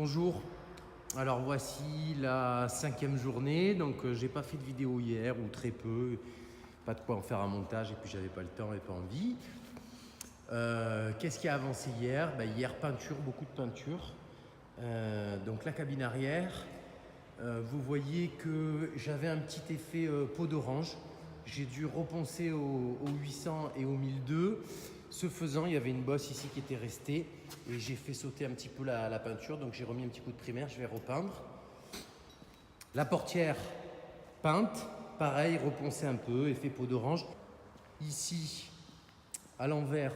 Bonjour, alors voici la 5e journée, donc j'ai pas fait de vidéo hier ou très peu, pas de quoi en faire un montage et puis j'avais pas le temps et pas envie. Qu'est-ce qui a avancé hier? Hier peinture, beaucoup de peinture. Donc la cabine arrière, vous voyez que j'avais un petit effet peau d'orange. J'ai dû reponcer au 800 et au 1002. Ce faisant, il y avait une bosse ici qui était restée et j'ai fait sauter un petit peu la peinture. Donc j'ai remis un petit coup de primaire, je vais repeindre. La portière peinte, pareil, reponcée un peu, effet peau d'orange. Ici, à l'envers,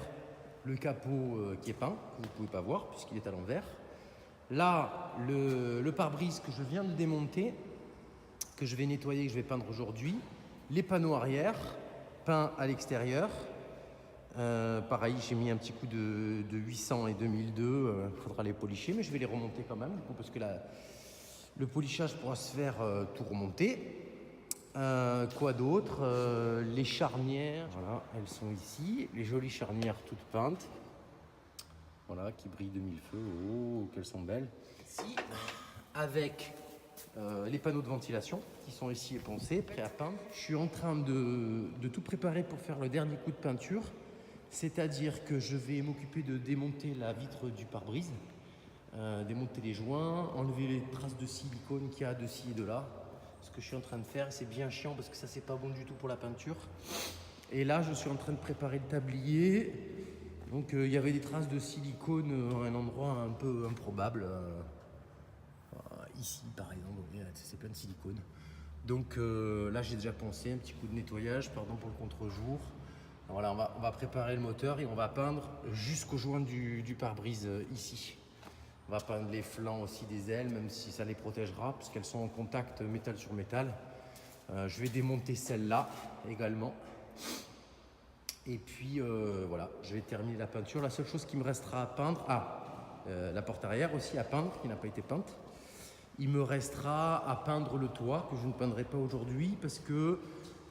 le capot qui est peint, que vous ne pouvez pas voir puisqu'il est à l'envers. Là, le pare-brise que je viens de démonter, que je vais nettoyer, que je vais peindre aujourd'hui. Les panneaux arrière, peints à l'extérieur. Pareil, j'ai mis un petit coup de 800 et 2002. Il faudra les policher, mais je vais les remonter quand même, du coup, parce que le polissage pourra se faire tout remonter. Quoi d'autre? Les charnières, voilà, elles sont ici. Les jolies charnières toutes peintes. Voilà, qui brillent de mille feux. Oh, qu'elles sont belles. Ici, avec les panneaux de ventilation qui sont ici époncés, prêts à peindre. Je suis en train de tout préparer pour faire le dernier coup de peinture. C'est-à-dire que je vais m'occuper de démonter la vitre du pare-brise, démonter les joints, enlever les traces de silicone qu'il y a de ci et de là. Ce que je suis en train de faire, c'est bien chiant parce que ça c'est pas bon du tout pour la peinture. Et là, je suis en train de préparer le tablier. Donc il y avait des traces de silicone à un endroit un peu improbable. Ici par exemple, c'est plein de silicone. Donc là j'ai déjà pensé un petit coup de nettoyage, pardon pour le contre-jour. Voilà, on va préparer le moteur et on va peindre jusqu'au joint du pare-brise ici. On va peindre les flancs aussi des ailes, même si ça les protégera, puisqu'elles sont en contact métal sur métal. Je vais démonter celle-là également. Et puis voilà, je vais terminer la peinture. La seule chose qui me restera à peindre, la porte arrière aussi à peindre, qui n'a pas été peinte. Il me restera à peindre le toit, que je ne peindrai pas aujourd'hui, parce que,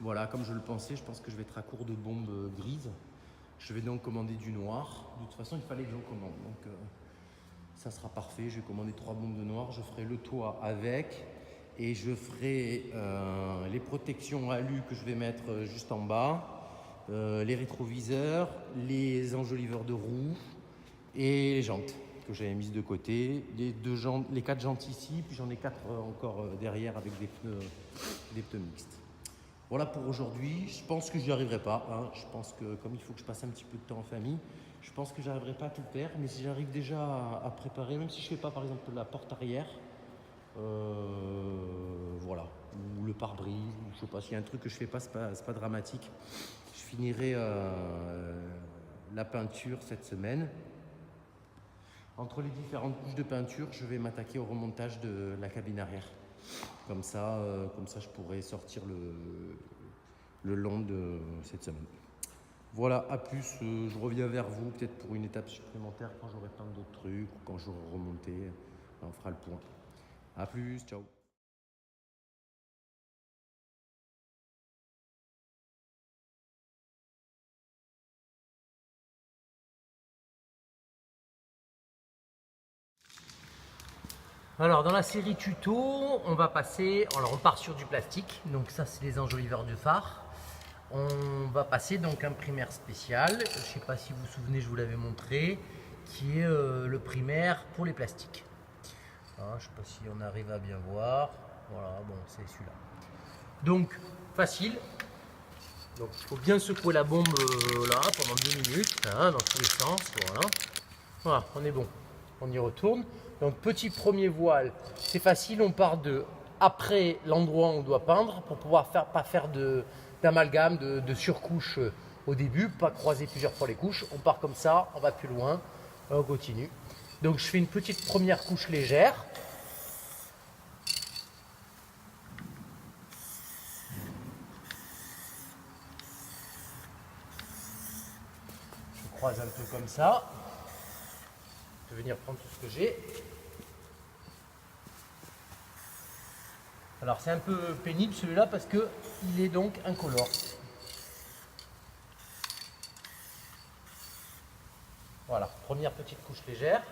voilà, comme je le pensais, je pense que je vais être à court de bombes grises. Je vais donc commander du noir. De toute façon, il fallait que j'en commande. Donc, ça sera parfait. Je vais commander 3 bombes de noir. Je ferai le toit avec. Et je ferai les protections alu que je vais mettre juste en bas. Les rétroviseurs, les enjoliveurs de roues et les jantes que j'avais mises de côté. Les 4 jantes ici, puis j'en ai 4 encore derrière avec des pneus mixtes. Voilà pour aujourd'hui. Je pense que je n'y arriverai pas. Hein. Je pense que comme il faut que je passe un petit peu de temps en famille, je pense que j'arriverai pas à tout faire. Mais si j'arrive déjà à préparer, même si je fais pas par exemple la porte arrière, voilà, ou le pare-brise, je sais pas, s'il y a un truc que je fais pas, c'est pas dramatique. Je finirai la peinture cette semaine. Entre les différentes couches de peinture, je vais m'attaquer au remontage de la cabine arrière. Comme ça, je pourrai sortir le long de cette semaine. Voilà, à plus, je reviens vers vous peut-être pour une étape supplémentaire quand j'aurai plein d'autres trucs ou quand j'aurai remonté. On fera le point. À plus, ciao. Alors dans la série tuto, on va passer, alors on part sur du plastique, donc ça c'est les enjoliveurs de phare. On va passer donc un primaire spécial, je ne sais pas si vous vous souvenez, je vous l'avais montré, qui est le primaire pour les plastiques. Alors, je ne sais pas si on arrive à bien voir, voilà, bon c'est celui-là. Donc facile, donc il faut bien secouer la bombe là pendant 2 minutes, hein, dans tous les sens, voilà. Voilà, on est bon. On y retourne. Donc petit premier voile, c'est facile, on part de après l'endroit où on doit peindre pour pouvoir pas faire d'amalgame, de surcouche au début, pas croiser plusieurs fois les couches. On part comme ça, on va plus loin, on continue. Donc je fais une petite première couche légère. Je croise un peu comme ça. Je vais venir prendre tout ce que j'ai. Alors c'est un peu pénible celui-là parce que il est donc incolore. Voilà, première petite couche légère.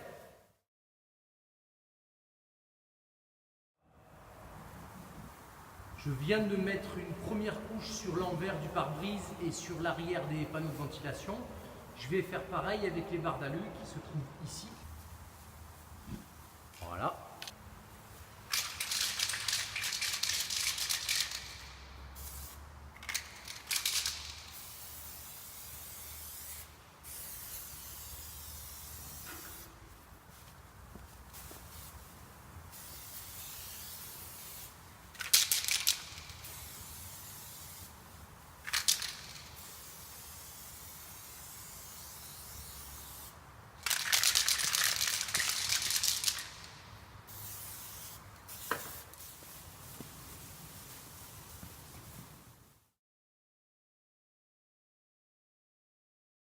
Je viens de mettre une première couche sur l'envers du pare-brise et sur l'arrière des panneaux de ventilation. Je vais faire pareil avec les barres d'alu qui se trouvent ici. Voilà.